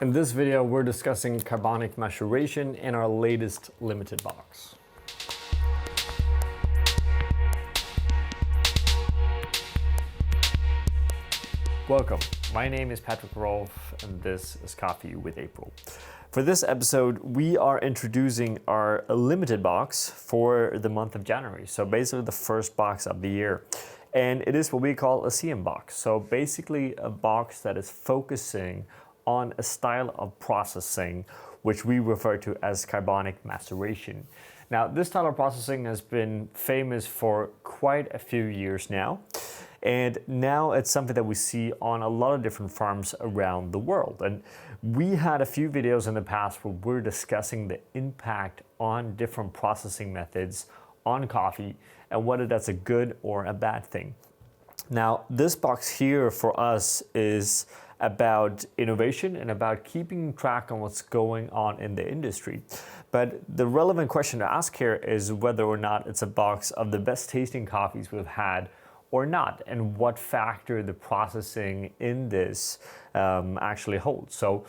In this video, we're discussing carbonic maceration in our latest limited box. Welcome, my name is Patrick Rolf and this is Coffee with April. For this episode, we are introducing our limited box for the month of January. So basically the first box of the year. And it is what we call a CM box. So basically a box that is focusing on a style of processing, which we refer to as carbonic maceration. Now, this style of processing has been famous for quite a few years now. And now it's something that we see on a lot of different farms around the world. And we had a few videos in the past where we're discussing the impact on different processing methods on coffee and whether that's a good or a bad thing. Now, this box here for us is about innovation and about keeping track on what's going on in the industry. But the relevant question to ask here is whether or not it's a box of the best tasting coffees we've had or not, and what factor the processing in this actually holds. So,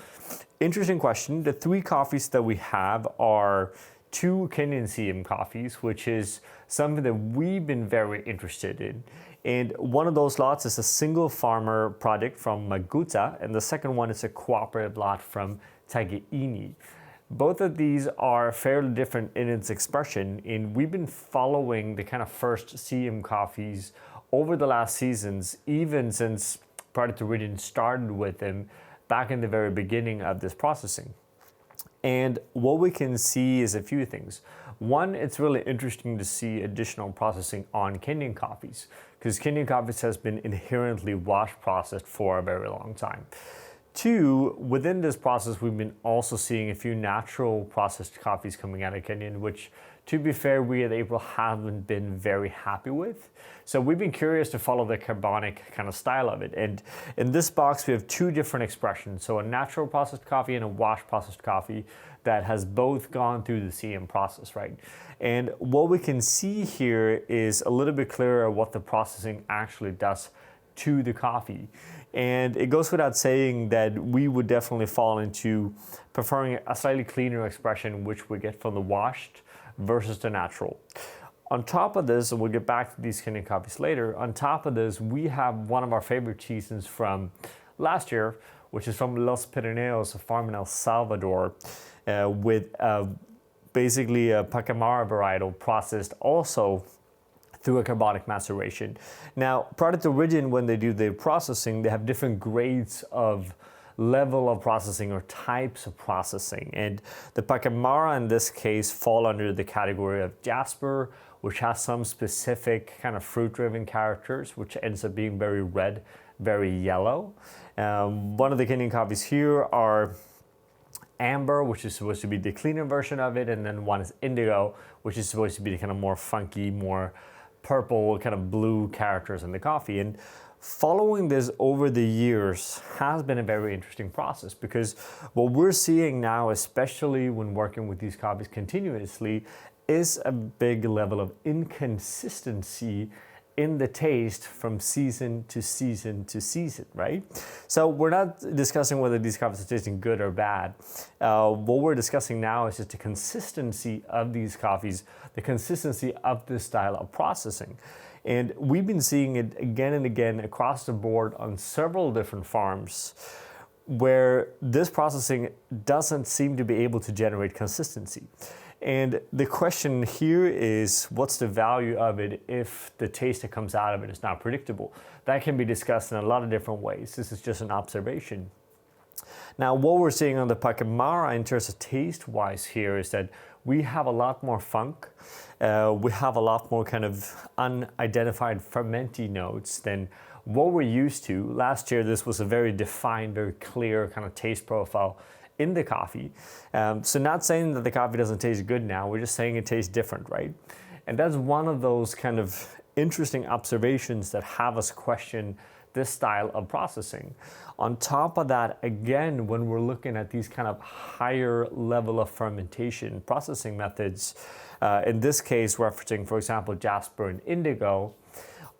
interesting question. The three coffees that we have are two Kenyan CM coffees, which is something that we've been very interested in. And one of those lots is a single farmer project from Maguta, and the second one is a cooperative lot from Tageini. Both of these are fairly different in its expression, and we've been following the kind of first CM coffees over the last seasons, even since Project Origin started with them back in the very beginning of this processing. And what we can see is a few things. One, it's really interesting to see additional processing on Kenyan coffees, because Kenyan coffees has been inherently wash processed for a very long time. Two, within this process, we've been also seeing a few natural processed coffees coming out of Kenya, which, to be fair, we at April haven't been very happy with. So we've been curious to follow the carbonic kind of style of it. And in this box, we have two different expressions. So a natural processed coffee and a wash processed coffee that has both gone through the CM process, right? And what we can see here is a little bit clearer what the processing actually does to the coffee. And it goes without saying that we would definitely fall into preferring a slightly cleaner expression, which we get from the washed versus the natural. On top of this, and we'll get back to these Kenyan coffees later, on top of this, we have one of our favorite cheeses from last year, which is from Los Pirineos, a farm in El Salvador, with basically a Pacamara varietal processed also through a carbonic maceration. Now, Project Origin, when they do the processing, they have different grades of level of processing or types of processing. And the Pacamara in this case fall under the category of Jasper, which has some specific kind of fruit-driven characters, which ends up being very red, very yellow. One of the Kenyan coffees here are Amber, which is supposed to be the cleaner version of it, and then one is Indigo, which is supposed to be the kind of more funky, more purple, kind of blue characters in the coffee. And following this over the years has been a very interesting process, because what we're seeing now, especially when working with these coffees continuously, is a big level of inconsistency in the taste from season to season to season, right? So we're not discussing whether these coffees are tasting good or bad. What we're discussing now is just the consistency of these coffees, the consistency of this style of processing. And we've been seeing it again and again across the board on several different farms where this processing doesn't seem to be able to generate consistency. And the question here is, what's the value of it if the taste that comes out of it is not predictable? That can be discussed in a lot of different ways. This is just an observation. Now, what we're seeing on the Pacamara in terms of taste-wise here is that we have a lot more funk. We have a lot more kind of unidentified fermenty notes than what we're used to. Last year, this was a very defined, very clear kind of taste profile in the coffee. So not saying that the coffee doesn't taste good now, we're just saying it tastes different, right? And that's one of those kind of interesting observations that have us question this style of processing. On top of that, again, when we're looking at these kind of higher level of fermentation processing methods, in this case referencing, for example, Jasper and Indigo,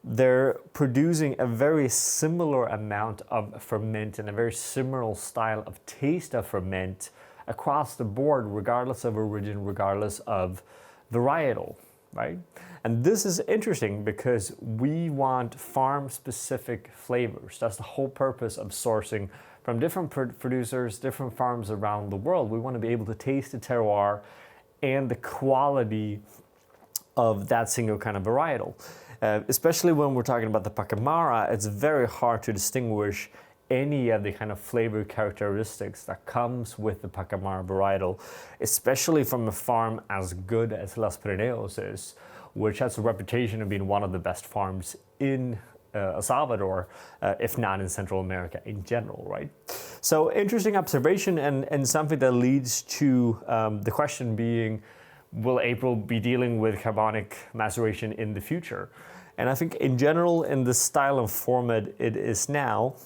they're producing a very similar amount of ferment and a very similar style of taste of ferment across the board, regardless of origin, regardless of varietal, right? And this is interesting because we want farm-specific flavors. That's the whole purpose of sourcing from different producers, different farms around the world. We want to be able to taste the terroir and the quality of that single kind of varietal. Especially when we're talking about the Pacamara, it's very hard to distinguish any of the kind of flavor characteristics that comes with the Pacamara varietal, especially from a farm as good as Los Pirineos is, which has a reputation of being one of the best farms in El Salvador, if not in Central America in general, right? So interesting observation and something that leads to the question being, will April be dealing with carbonic maceration in the future? And I think in general, in the style and format it is now,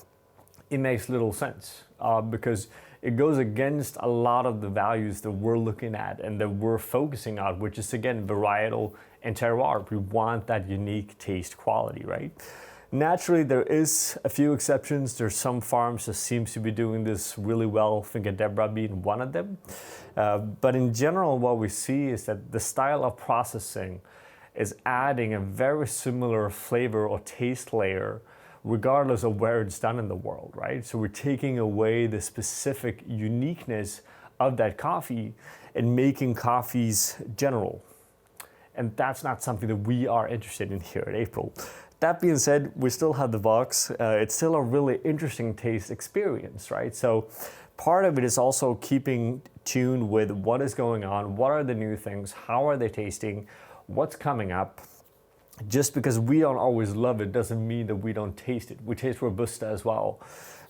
it makes little sense because it goes against a lot of the values that we're looking at and that we're focusing on, which is again, varietal and terroir. We want that unique taste quality, right? Naturally, there is a few exceptions. There's some farms that seems to be doing this really well, I think Daterra being one of them. But in general, what we see is that the style of processing is adding a very similar flavor or taste layer regardless of where it's done in the world, right? So we're taking away the specific uniqueness of that coffee and making coffees general. And that's not something that we are interested in here at April. That being said, we still have the box. It's still a really interesting taste experience, right? So part of it is also keeping tuned with what is going on, what are the new things, how are they tasting, what's coming up. Just because we don't always love it doesn't mean that we don't taste it. We taste Robusta as well.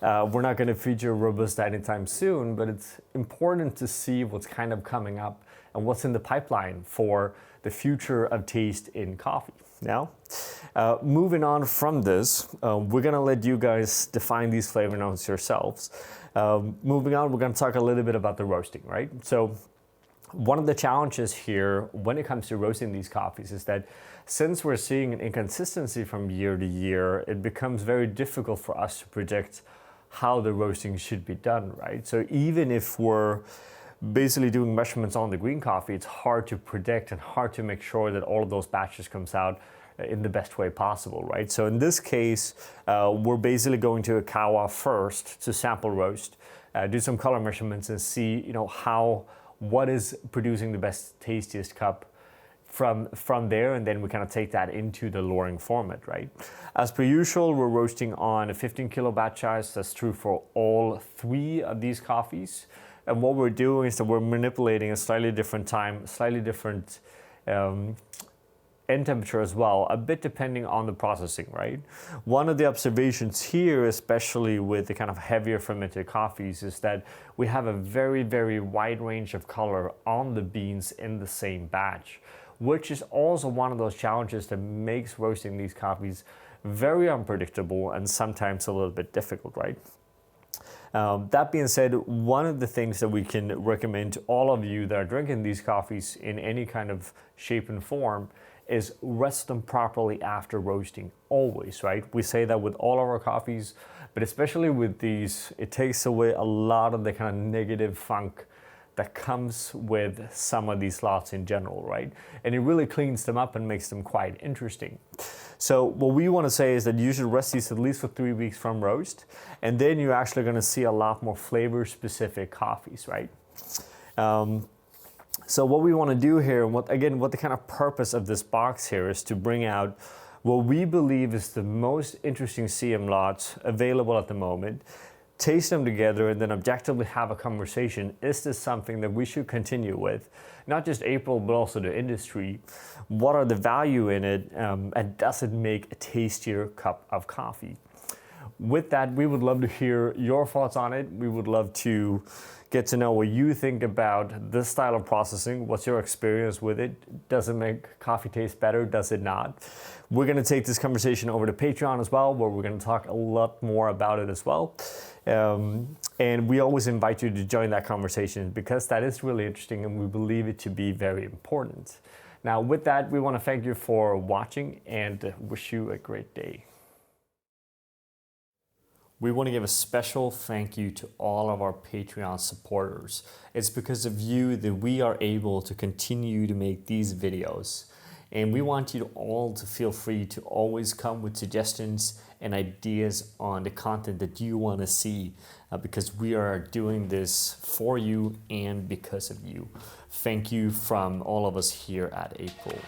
We're not going to feature Robusta anytime soon, but it's important to see what's kind of coming up and what's in the pipeline for the future of taste in coffee. Now, moving on from this, we're going to let you guys define these flavor notes yourselves. Moving on, we're going to talk a little bit about the roasting, right? So one of the challenges here when it comes to roasting these coffees is that since we're seeing an inconsistency from year to year, it becomes very difficult for us to predict how the roasting should be done, right? So even if we're basically doing measurements on the green coffee, it's hard to predict and hard to make sure that all of those batches comes out in the best way possible, right? So in this case, we're basically going to a Kawa first to sample roast, do some color measurements and see, what is producing the best, tastiest cup from there, and then we kind of take that into the luring format, right? As per usual, we're roasting on a 15 kilo batch size. That's true for all 3 of these coffees. And what we're doing is that we're manipulating a slightly different time, slightly different end temperature as well, a bit depending on the processing, right? One of the observations here, especially with the kind of heavier fermented coffees, is that we have a very, very wide range of color on the beans in the same batch, which is also one of those challenges that makes roasting these coffees very unpredictable and sometimes a little bit difficult, right? That being said, one of the things that we can recommend to all of you that are drinking these coffees in any kind of shape and form is rest them properly after roasting, always, right? We say that with all of our coffees, but especially with these, it takes away a lot of the kind of negative funk that comes with some of these lots in general, right? And it really cleans them up and makes them quite interesting. So what we want to say is that you should rest these at least for 3 weeks from roast, and then you're actually going to see a lot more flavor-specific coffees, right? So what we want to do here, and what the kind of purpose of this box here is to bring out what we believe is the most interesting CM lots available at the moment, taste them together, and then objectively have a conversation. Is this something that we should continue with? Not just April, but also the industry. What are the value in it? And does it make a tastier cup of coffee? With that, we would love to hear your thoughts on it. We would love to get to know what you think about this style of processing. What's your experience with it? Does it make coffee taste better? Does it not? We're going to take this conversation over to Patreon as well, where we're going to talk a lot more about it as well. And we always invite you to join that conversation because that is really interesting and we believe it to be very important. Now with that, we want to thank you for watching and wish you a great day. We want to give a special thank you to all of our Patreon supporters. It's because of you that we are able to continue to make these videos. And we want you all to feel free to always come with suggestions and ideas on the content that you want to see, because we are doing this for you and because of you. Thank you from all of us here at April.